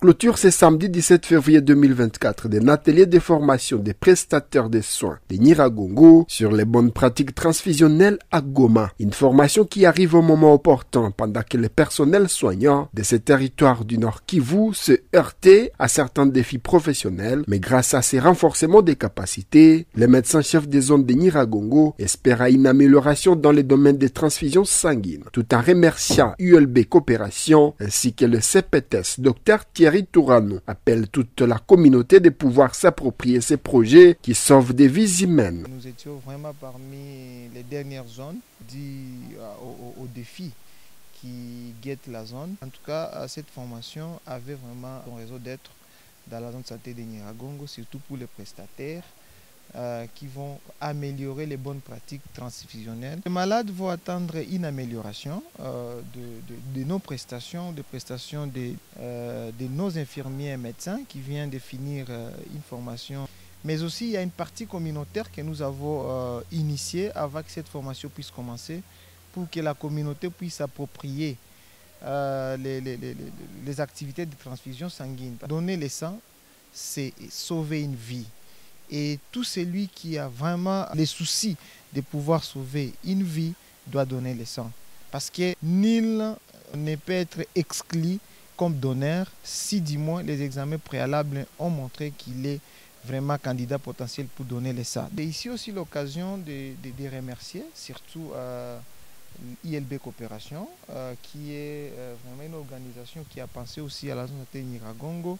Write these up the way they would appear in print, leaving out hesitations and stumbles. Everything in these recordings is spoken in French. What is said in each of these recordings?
Clôture ce samedi 17 février 2024 d'un atelier de formation des prestataires de soins de Nyiragongo sur les bonnes pratiques transfusionnelles à Goma. Une formation qui arrive au moment opportun pendant que le personnel soignant de ces territoires du Nord Kivu se heurtait à certains défis professionnels, mais grâce à ces renforcements des capacités, le médecin-chef des zones de Nyiragongo espéra une amélioration dans les domaines des transfusions sanguines, tout en remerciant ULB Coopération ainsi que le CPTS, Dr Thierry Tourano appelle toute la communauté de pouvoir s'approprier ces projets qui sauvent des vies humaines. Nous étions vraiment parmi les dernières zones aux défis qui guettent la zone. En tout cas, cette formation avait vraiment son raison d'être dans la zone de santé de Nyiragongo, surtout pour les prestataires qui vont améliorer les bonnes pratiques transfusionnelles. Les malades vont attendre une amélioration de nos prestations, des prestations de nos infirmiers et médecins qui viennent de finir une formation. Mais aussi, il y a une partie communautaire que nous avons initiée avant que cette formation puisse commencer pour que la communauté puisse s'approprier les activités de transfusion sanguine. Donner le sang, c'est sauver une vie. Et tout celui qui a vraiment les soucis de pouvoir sauver une vie doit donner le sang. Parce que nul ne peut être exclu comme donneur si du moins les examens préalables ont montré qu'il est vraiment candidat potentiel pour donner le sang. Et ici aussi l'occasion de remercier surtout ILB Coopération qui est vraiment une organisation qui a pensé aussi à la zone de Nyiragongo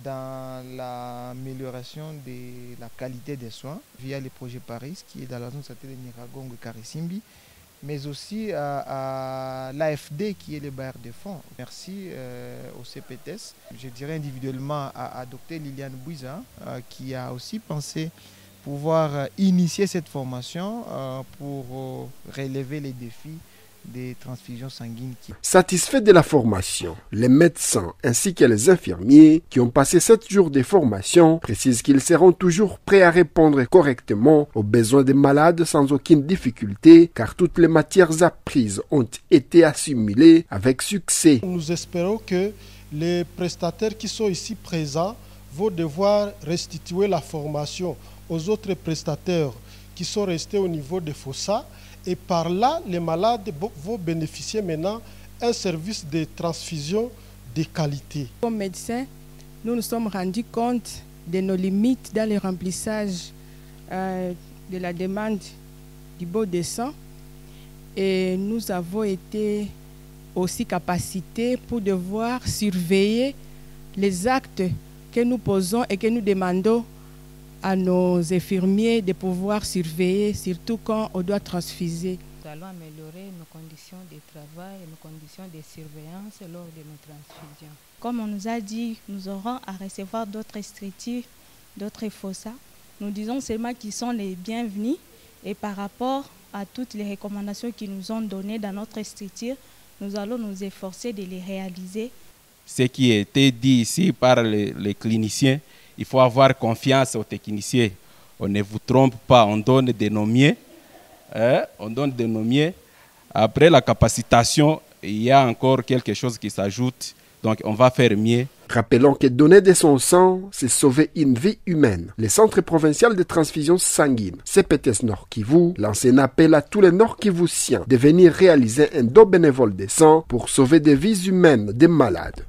dans l'amélioration de la qualité des soins via le projet Paris qui est dans la zone de santé de Nyiragongo et Karisimbi, mais aussi à l'AFD qui est le bailleur de fonds. Merci au CPTS, je dirais individuellement à Dr Liliane Bouiza qui a aussi pensé pouvoir initier cette formation pour relever les défis des transfusions sanguines. Satisfaits de la formation, les médecins ainsi que les infirmiers qui ont passé 7 jours de formation précisent qu'ils seront toujours prêts à répondre correctement aux besoins des malades sans aucune difficulté car toutes les matières apprises ont été assimilées avec succès. Nous espérons que les prestataires qui sont ici présents vont devoir restituer la formation aux autres prestataires qui sont restés au niveau des fossats. Et par là, les malades vont bénéficier maintenant d'un service de transfusion de qualité. Comme médecins, nous nous sommes rendus compte de nos limites dans le remplissage de la demande du beau de sang. Et nous avons été aussi capacités pour devoir surveiller les actes que nous posons et que nous demandons à nos infirmiers de pouvoir surveiller, surtout quand on doit transfuser. Nous allons améliorer nos conditions de travail et nos conditions de surveillance lors de nos transfusions. Comme on nous a dit, nous aurons à recevoir d'autres structures, d'autres fossats. Nous disons seulement qu'ils sont les bienvenus et par rapport à toutes les recommandations qu'ils nous ont données dans notre structure, nous allons nous efforcer de les réaliser. Ce qui a été dit ici par les cliniciens, il faut avoir confiance aux techniciens. On ne vous trompe pas, on donne des nomiers. On donne des nomiers. Après la capacitation, il y a encore quelque chose qui s'ajoute. Donc on va faire mieux. Rappelons que donner de son sang, c'est sauver une vie humaine. Le Centre provincial de transfusion sanguine, CPTS Nord Kivu, lance un appel à tous les Nord Kivusiens de venir réaliser un don bénévole de sang pour sauver des vies humaines des malades.